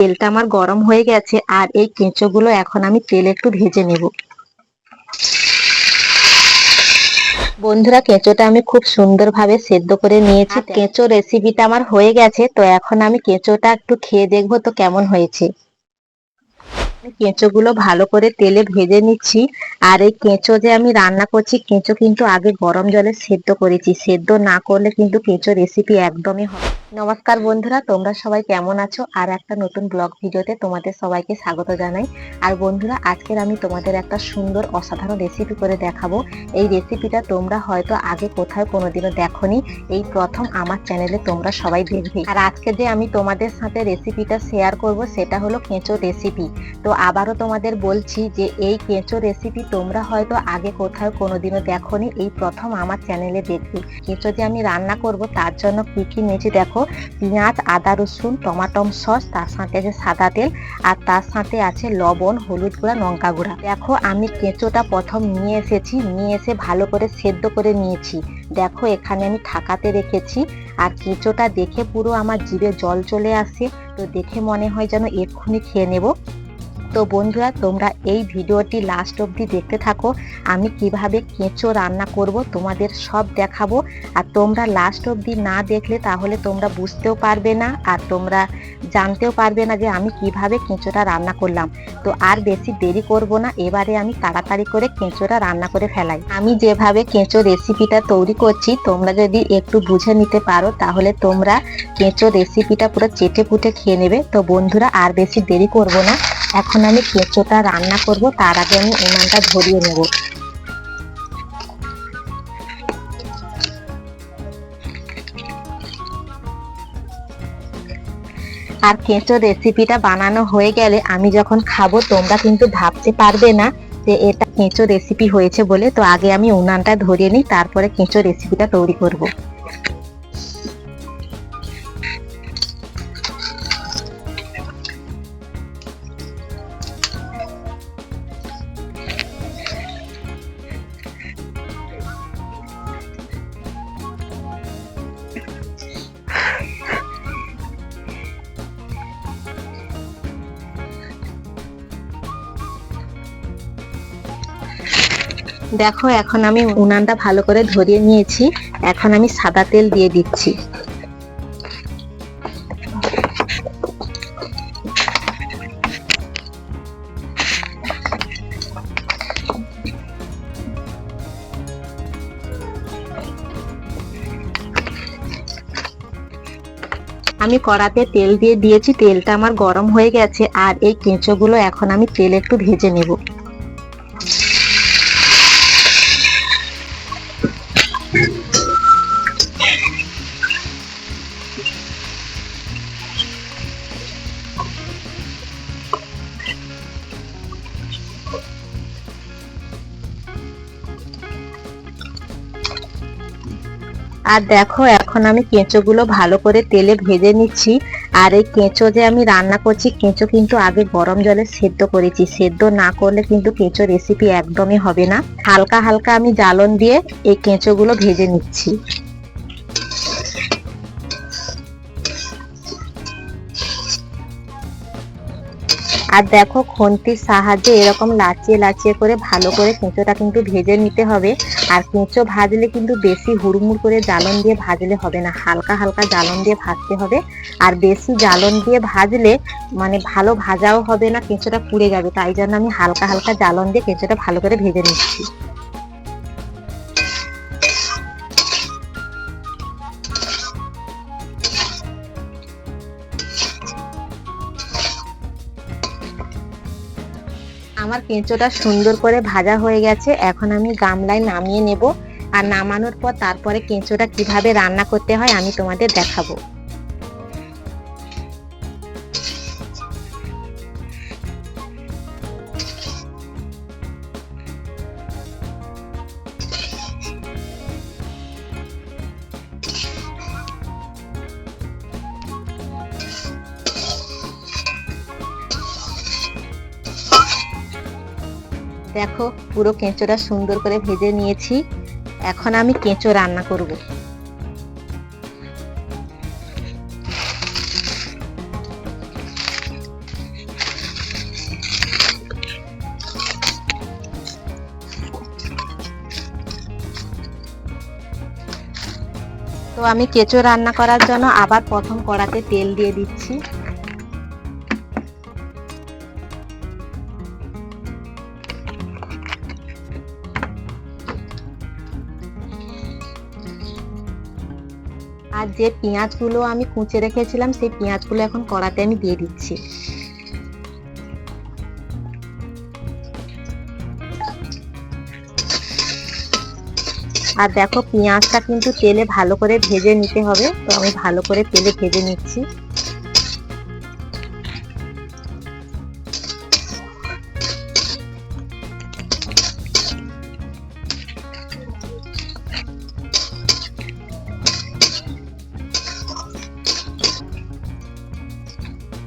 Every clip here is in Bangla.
তেলটা আমার গরম হয়ে গেছে আর এই কেঁচোগুলো এখন আমি তেলে একটু ভেজে নেব। বন্ধুরা, কেঁচোটা আমি খুব সুন্দরভাবে সেদ্ধ করে নিয়েছি। কেঁচো রেসিপিটা আমার হয়ে গেছে, তো এখন আমি কেঁচোটা একটু খেয়ে দেখবো তো কেমন হয়েছে। কেঁচোগুলো ভালো করে তেলে ভেজে নিচ্ছি। আর এই কেঁচো যে আমি রান্না করছি, কেঁচো কিন্তু আগে গরম জলে সেদ্ধ করেছি। সেদ্ধ না করলে কিন্তু কেঁচো রেসিপি একদমই হবে। নমস্কার বন্ধুরা, তোমরা সবাই কেমন আছো? আর একটা নতুন ব্লগ ভিডিওতে তোমাদের সবাইকে স্বাগত জানাই। আর বন্ধুরা, আজকের আমি তোমাদের একটা সুন্দর অসাধারণ রেসিপি করে দেখাবো। এই রেসিপিটা তোমরা হয়তো আগে কোথাও কোনোদিনও দেখোনি, এই প্রথম আমার চ্যানেলে তোমরা সবাই দেখবে। আর আজকে যে আমি তোমাদের সাথে রেসিপিটা শেয়ার করব সেটা হলো কেঁচো রেসিপি। তো আবারও তোমাদের বলছি যে এই কেঁচো রেসিপি তোমরা হয়তো আগে কোথাও কোনোদিনও দেখোনি, এই প্রথম আমার চ্যানেলে দেখবে। কেঁচো যে আমি রান্না করব তার জন্য কি কি নিয়েছি দেখো। পেঁয়াজ, আদা, রসুন, টমাটো সস, তার সাথে আছে সাদা তেল, আর তার সাথে আছে লবণ, হলুদ গুঁড়া, লঙ্কা গুঁড়া। দেখো আমি কেঁচোটা প্রথম নিয়ে এসে ভালো করে সেদ্ধ করে নিয়েছি। দেখো এখানে আমি ঢাকাতে রেখেছি। আর কেঁচোটা দেখে পুরো আমার জিভে জল চলে আসে, তো দেখে মনে হয় যেন এক্ষুনি খেয়ে নেব। তো বন্ধুরা, তোমরা এই ভিডিওটি লাস্ট অবধি দেখতে থাকো। আমি কিভাবে কেঁচো রান্না করব তোমাদের সব দেখাবো। আর তোমরা লাস্ট অবধি না দেখলে তাহলে তোমরা বুঝতেও পারবে না, আর তোমরা জানতেও পারবে না যে আমি কিভাবে কেঁচোটা রান্না করলাম। তো আর বেশি দেরি করব না, এবারে আমি তাড়াতাড়ি করে কেঁচোটা রান্না করে ফেলাই। আমি যেভাবে কেঁচো রেসিপিটা তৈরি করছি তোমরা যদি একটু বুঝে নিতে পারো তাহলে তোমরা কেঁচো রেসিপিটা পুরো চেটে পুটে খেয়ে নেবে। তো বন্ধুরা, আর বেশি দেরি করব না, এখন আমি কেঁচোটা রান্না করব। তার আগে আমি উনানটা ধরিয়ে নেব। আর কেঁচো রেসিপিটা বানানো হয়ে গেলে আমি যখন খাবো তোমরা কিন্তু ভাবতে পারবে না যে এটা কেঁচো রেসিপি হয়েছে বলে। তো আগে আমি উনানটা ধরিয়ে নিই, তারপরে কেঁচো রেসিপিটা তৈরি করব। দেখো এখন আমি উনানটা ভালো করে ধরিয়ে নিয়েছি। এখন আমি সাদা তেল দিয়ে দিচ্ছি। আমি কড়াতে তেল দিয়ে দিয়েছি, তেলটা আমার গরম হয়ে গেছে। আর এই কেঁচোগুলো এখন আমি তেলে একটু ভেজে নেব। আর দেখো এখন আমি কেঁচোগুলো ভালো করে তেলে ভেজে নিচ্ছি। আর এই কেঁচো যে আমি রান্না করছি, কেঁচো কিন্তু আগে গরম জলে সেদ্ধ করেছি। সেদ্ধ না করলে কিন্তু কেঁচো রেসিপি একদমই হবে না। হালকা হালকা আমি জ্বালন দিয়ে এই কেঁচোগুলো ভেজে নিচ্ছি। আর দেখো খুন্তির সাহায্যে এরকম লাচিয়ে লাচিয়ে করে ভালো করে কেঁচোটা কিন্তু ভেজে নিতে হবে। আর কেঁচো ভাজলে কিন্তু বেশি হুড়মুড় করে জ্বালন দিয়ে ভাজলে হবে না, হালকা হালকা জ্বালন দিয়ে ভাজতে হবে। আর বেশি জ্বালন দিয়ে ভাজলে মানে ভালো ভাজাও হবে না, কেঁচোটা পুড়ে যাবে। তাই জন্য আমি হালকা হালকা জ্বালন দিয়ে কেঁচোটা ভালো করে ভেজে নিচ্ছি। আমার কেঁচোটা সুন্দর করে ভাজা হয়ে গেছে। এখন আমি গামলায় নামিয়ে নেব। আর নামানোর পর তারপরে কেঁচোটা কিভাবে রান্না করতে হয় আমি তোমাদের দেখাবো। দেখো পুরো কেঁচোটা সুন্দর করে ভেজে নিয়েছি। এখন আমি কেঁচো রান্না করব। তো আমি কেঁচো রান্না করার জন্য আবার প্রথম কড়াতে তেল দিয়ে দিচ্ছি। আর যে পেঁয়াজগুলো আমি কুচে রেখেছিলাম সেই পেঁয়াজগুলো এখন কড়াতে আমি দিয়ে দিচ্ছি। আর দেখো পেঁয়াজটা কিন্তু তেলে ভালো করে ভেজে নিতে হবে, তো আমি ভালো করে তেলে ভেজে নিচ্ছি।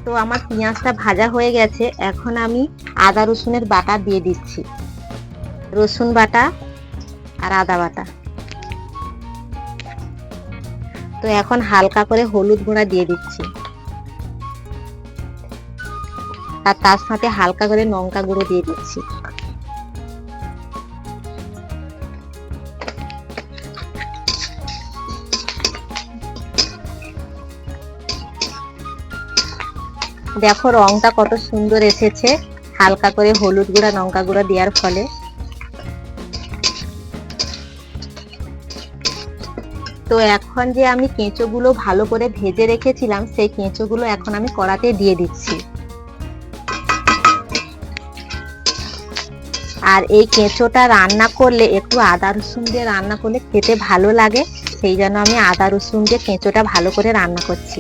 তো আমার পেঁয়াজটা ভাজা হয়ে গেছে, এখন আমি আদা রসুনের বাটা দিয়ে দিচ্ছি। রসুন বাটা আর আদা বাটা। তো এখন হালকা করে হলুদ গুঁড়া দিয়ে দিচ্ছি, আর তার সাথে হালকা করে লঙ্কা গুঁড়ো দিয়ে দিচ্ছি। দেখো রংটা কত সুন্দর এসেছে হালকা করে হলুদ গুঁড়া লঙ্কা গুঁড়া দেওয়ার ফলে। তো এখন যে আমি কেঁচোগুলো ভালো করে ভেজে রেখেছিলাম সেই কেঁচোগুলো এখন আমি কড়াতে দিয়ে দিচ্ছি। আর এই কেঁচোটা রান্না করলে একটু আদা রসুন দিয়ে রান্না করলে খেতে ভালো লাগে, সেই জন্য আমি আদা রসুন দিয়ে কেঁচোটা ভালো করে রান্না করছি।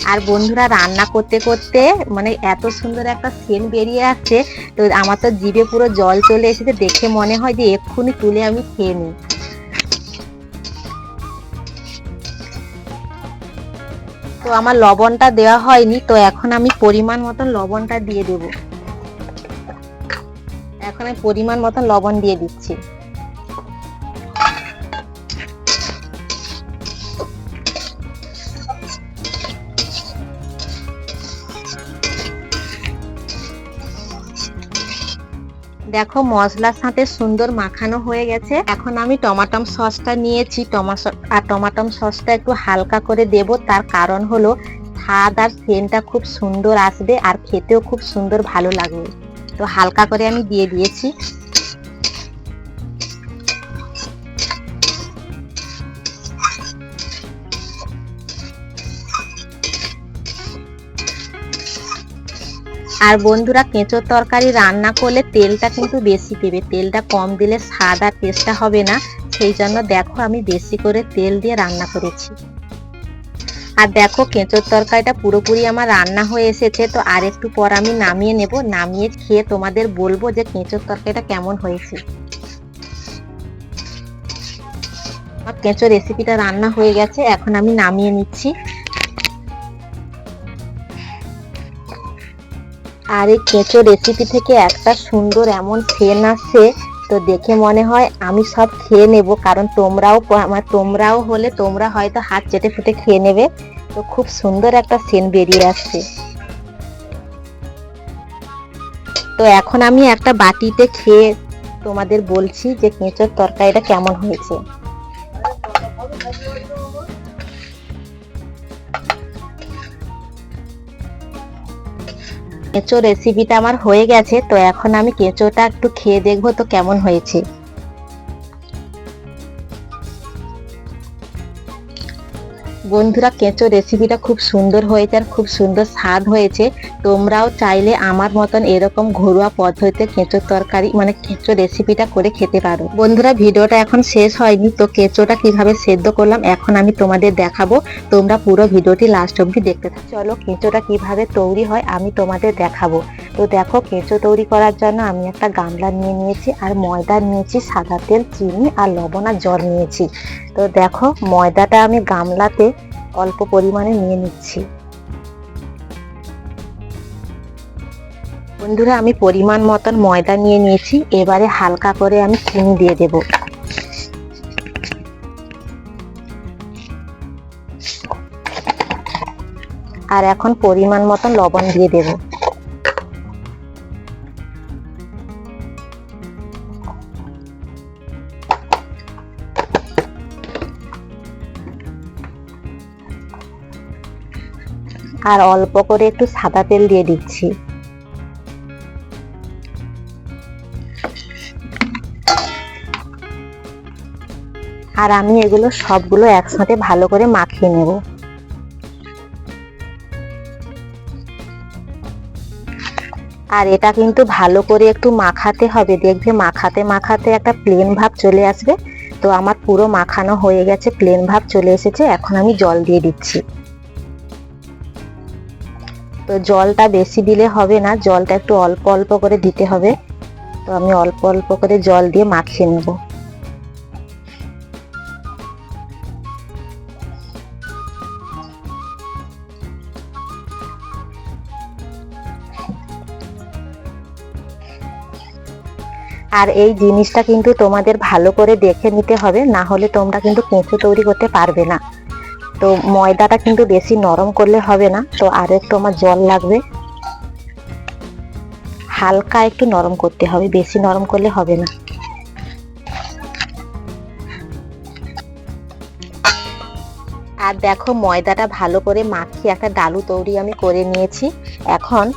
আর বন্ধুরা রান্না করতে করতে মানে এত সুন্দর একটা সেন্ট বেরিয়ে আসছে, তো আমার তো জিভে পুরো জল চলে এসেছে, দেখে মনে হয় যে এক্ষুনি তুলে আমি খেয়ে নিই। তো আমার লবণটা দেওয়া হয়নি, তো এখন আমি পরিমাণ মতন লবণটা দিয়ে দেব। এখন আমি পরিমাণ মতন লবণ দিয়ে দিচ্ছি। দেখো মশলার সাথে সুন্দর মাখানো হয়ে গেছে। এখন আমি টমেটো সসটা নিয়েছি, টমেটো সসটা একটু হালকা করে দেব, তার কারণ হলো স্বাদ আর সেন্টটা খুব সুন্দর আসবে আর খেতেও খুব সুন্দর ভালো লাগবে। তো হালকা করে আমি দিয়ে দিয়েছি। আর বন্ধুরা কেঁচোর তরকারি রান্না করলে তেলটা কিন্তু বেশি দেবে, তেলটা কম দিলে স্বাদ আর টেস্টটা হবে না, সেই জন্য দেখো আমি বেশি করে তেল দিয়ে রান্না করেছি। আর দেখো কেঁচোর তরকারিটা পুরোপুরি আমার রান্না হয়ে এসেছে, তো আর একটু পর আমি নামিয়ে নেব, নামিয়ে খেয়ে তোমাদের বলবো যে কেঁচোর তরকারিটা কেমন হয়েছে। আমার কেঁচোর রেসিপিটা রান্না হয়ে গেছে, এখন আমি নামিয়ে নিচ্ছি। আর এই কেঁচো রেসিপি থেকে একটা সুন্দর এমন সেন্ট আসছে, তো দেখে মনে হয় আমি সব খেয়ে নেব, কারণ তোমরাও হলে তোমরা হয়তো হাত চেটে ফুটে খেয়ে নেবে। তো খুব সুন্দর একটা সেন্ট বেরিয়ে আসছে। তো এখন আমি একটা বাটিতে খেয়ে তোমাদের বলছি যে কেঁচোর তরকারিটা কেমন হয়েছে। কেঁচো রেসিপিটা আমার হয়ে গেছে, তো এখন আমি কেঁচোটা একটু খেয়ে দেখবো তো কেমন হয়েছে। বন্ধুরা কেঁচো রেসিপিটা খুব সুন্দর হয়েছে আর খুব সুন্দর স্বাদ হয়েছে। তোমরাও চাইলে আমার মতন এরকম ঘরোয়া পদ্ধতিতে কেঁচোর তরকারি মানে কেঁচো রেসিপিটা করে খেতে পারো। বন্ধুরা ভিডিওটা এখন শেষ হয়নি, তো কেঁচোটা কিভাবে সেদ্ধ করলাম এখন আমি তোমাদের দেখাবো, তোমরা পুরো ভিডিওটি লাস্ট অবধি দেখতে থাকো। চলো কেঁচোটা কিভাবে তৈরি হয় আমি তোমাদের দেখাবো। তো দেখো কেঁচো তৈরি করার জন্য আমি একটা গামলা নিয়ে নিয়েছি, আর ময়দা নিয়েছি, সাদা তেল, চিনি আর লবণ আর জল নিয়েছি। তো দেখো ময়দাটা আমি গামলাতে অল্প পরিমাণে নিয়ে নিচ্ছি। বন্ধুরা আমি পরিমাণ মতন ময়দা নিয়ে নিয়েছি, এবারে হালকা করে আমি চিনি দিয়ে দেব। আর এখন পরিমাণ মতন লবণ দিয়ে দেব। আর অল্প করে একটু সাদা তেল দিয়ে দিচ্ছি। আর আমি এগুলো সবগুলো একসাথে ভালো করে মাখিয়ে নেব। আর এটা কিন্তু ভালো করে একটু মাখাতে হবে, দেখবে মাখাতে মাখাতে একটা প্লেন ভাব চলে আসবে। তো আমার পুরো মাখানো হয়ে গেছে, প্লেন ভাব চলে এসেছে। এখন আমি জল দিয়ে দিচ্ছি। তো জলটা বেশি দিলে হবে না, জলটা একটু অল্প অল্প করে দিতে হবে। তো আমি অল্প অল্প করে জল দিয়ে মাখিয়ে নেব। আর এই জিনিসটা কিন্তু তোমাদের ভালো করে দেখে নিতে হবে, না হলে তোমরা কিন্তু কেঁচো তৈরি করতে পারবে না। তো ময়দাটা কিন্তু বেশি নরম করলে হবে না, তো আর একটু আমার জল লাগবে। হালকা একটু নরম করতে হবে, বেশি নরম করলে হবে না। আর দেখো ময়দাটা ভালো করে মাখিয়ে একটা ডালু তৈরি আমি করে নিয়েছি। এখন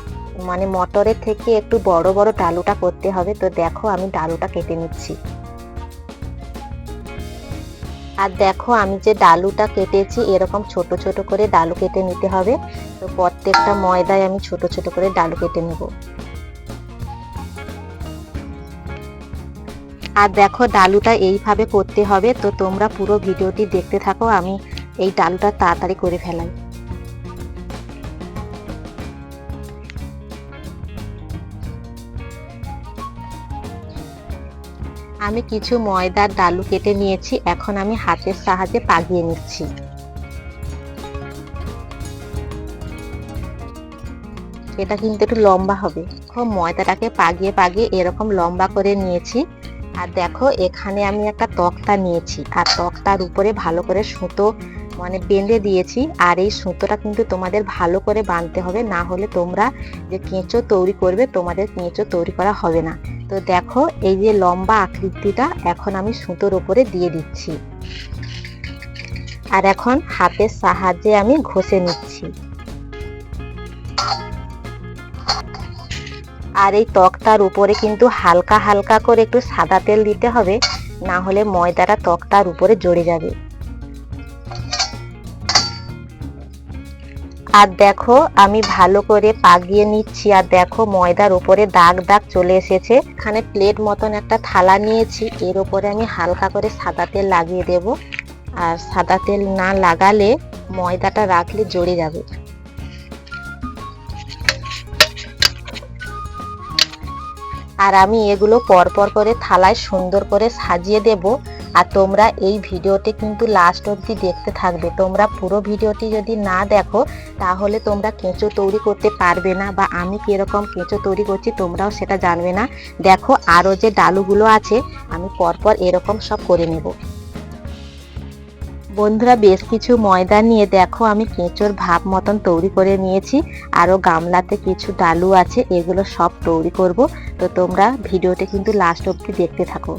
মানে মটরের থেকে একটু বড় বড় ডালুটা করতে হবে। তো দেখো আমি ডালুটা কেটে নিচ্ছি। আর দেখো আমি যে ডালুটা কেটেছি এরকম ছোট ছোট করে ডালু কেটে নিতে হবে। তো প্রত্যেকটা ময়দায় আমি ছোট ছোট করে ডালু কেটে নেব। আর দেখো ডালুটা এইভাবে করতে হবে। তো তোমরা পুরো ভিডিওটি দেখতে থাকো, আমি এই ডালুটা তাড়াতাড়ি করে ফেলাই। আমি কিছু ময়দার ডালু কেটে নিয়েছি, এখন আমি হাতের সাহায্যে পাকিয়ে নিচ্ছি। এটা কিন্তু একটু লম্বা হবে। ময়দাটাকে পাকিয়ে পাকিয়ে এরকম লম্বা করে নিয়েছি। আর দেখো এখানে আমি একটা তক্তা নিয়েছি, আর তক্তার উপরে ভালো করে সুতো মানে বেঁধে দিয়েছি। আর এই সুতোটা কিন্তু তোমাদের ভালো করে বাঁধতে হবে, না হলে তোমরা যে কেঁচো তৈরি করবে তোমাদের কেঁচো তৈরি করা হবে না। তো দেখো এই যে লম্বা আকৃতিটা এখন আমি সুতোর উপরে দিয়ে দিচ্ছি। আর এখন হাতের সাহায্যে আমি ঘষে নিচ্ছি। আর এই তক্তার উপরে কিন্তু হালকা হালকা করে একটু সাদা তেল দিতে হবে, না হলে ময়দাটা তক্তার উপরে জড়ে যাবে। আর দেখো আমি ভালো করে পাকিয়ে নিচ্ছি। আর দেখো ময়দার উপরে দাগ দাগ চলে এসেছে। এখানে প্লেট মতন একটা থালা নিয়েছি, এর উপরে আমি হালকা করে সাদা তেল লাগিয়ে দেব। আর সাদা তেল না লাগালে ময়দাটা রাখলে জড়ে যাবে। আর আমি এগুলো পরপর করে থালায় সুন্দর করে সাজিয়ে দেব। আর তোমরা এই ভিডিওটি কিন্তু লাস্ট অবধি দেখতে থাকবে। তোমরা পুরো ভিডিওটি যদি না দেখো তাহলে তোমরা কেঁচো তৈরি করতে পারবে না, বা আমি কিরকম কেঁচো তৈরি করছি তোমরাও সেটা জানবে না। দেখো আরও যে ডালুগুলো আছে আমি পরপর এরকম সব করে নেব। বন্ধুরা বেশ কিছু ময়দা নিয়ে দেখো আমি কেঁচোর ভাব মতন তৈরি করে নিয়েছি। আরও গামলাতে কিছু ডালু আছে, এগুলো সব তৈরি করব। তো তোমরা ভিডিওটি কিন্তু লাস্ট অবধি দেখতে থাকো।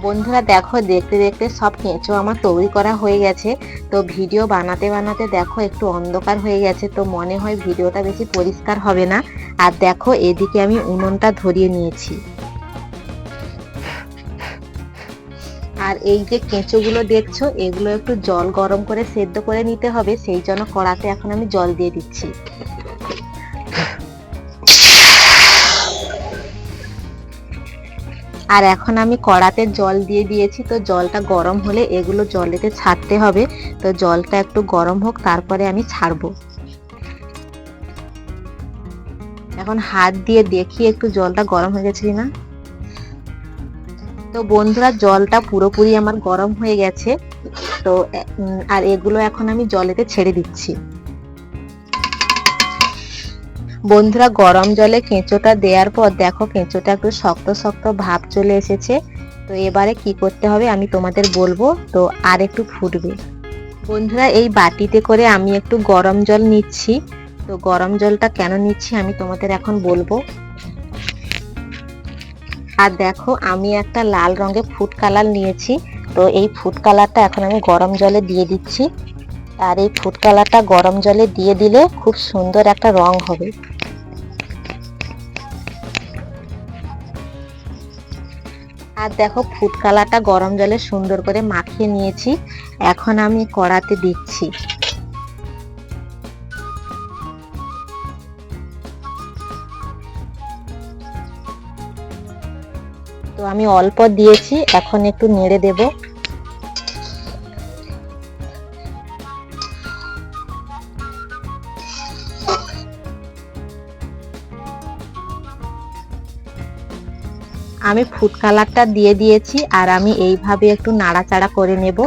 বন্ধুরা দেখো দেখতে দেখতে সব কেঁচো আমার তৈরি করা হয়ে গেছে। তো ভিডিও বানাতে বানাতে দেখো একটু অন্ধকার হয়ে গেছে, তো মনে হয় ভিডিওটা বেশি পরিষ্কার হবে না। আর দেখো এদিকে আমি উনুনটা ধরিয়ে নিয়েছি। আর এই যে কেঁচোগুলো দেখছো এগুলো একটু জল গরম করে সেদ্ধ করে নিতে হবে, সেই জন্য কড়াতে এখন আমি জল দিয়ে দিচ্ছি। আর এখন আমি কড়াতে জল দিয়ে দিয়েছি। তো জলটা গরম হলে এগুলো জলেতে ছাড়তে হবে। তো জলটা একটু গরম হোক, তারপরে আমি ছাড়বো। এখন হাত দিয়ে দেখি একটু জলটা গরম হয়ে গেছে কিনা। তো বন্ধুরা জলটা পুরোপুরি আমার গরম হয়ে গেছে। তো আর এগুলো এখন আমি জলেতে ছেড়ে দিচ্ছি। বন্ধুরা গরম জলে কেঁচোটা দেওয়ার পর দেখো কেঁচোটা একটু শক্ত শক্ত ভাব চলে এসেছে। তো এবারে কি করতে হবে আমি তোমাদের বলবো। তো আর একটু ফুটবে। বন্ধুরা এই বাটিতে করে আমি একটু গরম জল নিচ্ছি। তো গরম জলটা কেন নিচ্ছি আমি তোমাদের এখন বলবো। আর দেখো আমি একটা লাল রঙের ফুড কালার নিয়েছি। তো এই ফুড কালারটা এখন আমি গরম জলে দিয়ে দিচ্ছি। আর এই ফুড কালারটা গরম জলে দিয়ে দিলে খুব সুন্দর একটা রং হবে। আর দেখো ফুড কালারটা গরম জলে সুন্দর করে মাখিয়ে নিয়েছি। এখন আমি কড়াতে দিচ্ছি। তো আমি অল্প দিয়েছি, এখন একটু নেড়ে দেব। আমি ফুড কালারটা দিয়ে দিয়েছি, আর আমি এইভাবে একটু নাড়াচাড়া করে নেব।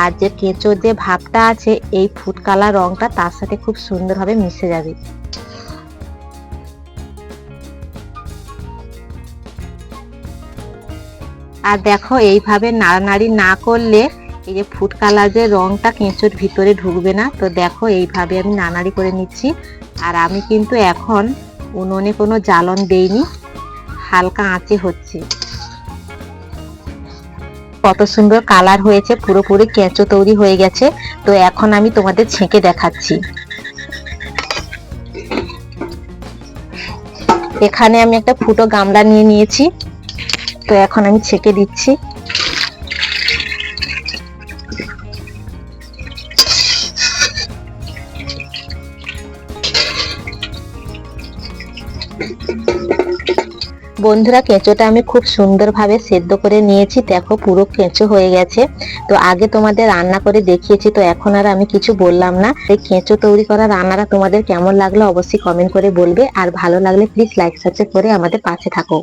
আর যে কেঁচোর যে ভাবটা আছে এই ফুড কালার রংটা তার সাথে খুব সুন্দরভাবে মিশে যাবে। আর দেখো এইভাবে নাড়ানাড়ি না করলে এই যে ফুড কালার যে রংটা কেঁচোর ভিতরে ঢুকবে না। তো দেখো এইভাবে আমি নাড়ানাড়ি করে নিচ্ছি। আর আমি কিন্তু এখন উনুনে কোনো জ্বালন দেইনি, হালকা আঁচে হচ্ছে। কত সুন্দর কালার হয়েছে, পুরোপুরি কেঁচো তৈরি হয়ে গেছে। তো এখন আমি তোমাদের ছেঁকে দেখাচ্ছি। এখানে আমি একটা ফুটো গামলা নিয়ে নিয়েছি। তো এখন আমি ছেঁকে দিচ্ছি। বন্ধুরা কেঁচোটা আমি খুব সুন্দরভাবে সেদ্ধ করে নিয়েছি। দেখো পুরো কেঁচো হয়ে গেছে। তো আগে তোমাদের রান্না করে দেখিয়েছি, তো এখন আর আমি কিছু বললাম না। এই কেঁচো তৈরি করা রান্নাটা তোমাদের কেমন লাগলো অবশ্যই কমেন্ট করে বলবে। আর ভালো লাগলে প্লিজ লাইক সাবস্ক্রাইব করে আমাদের পাশে থাকো।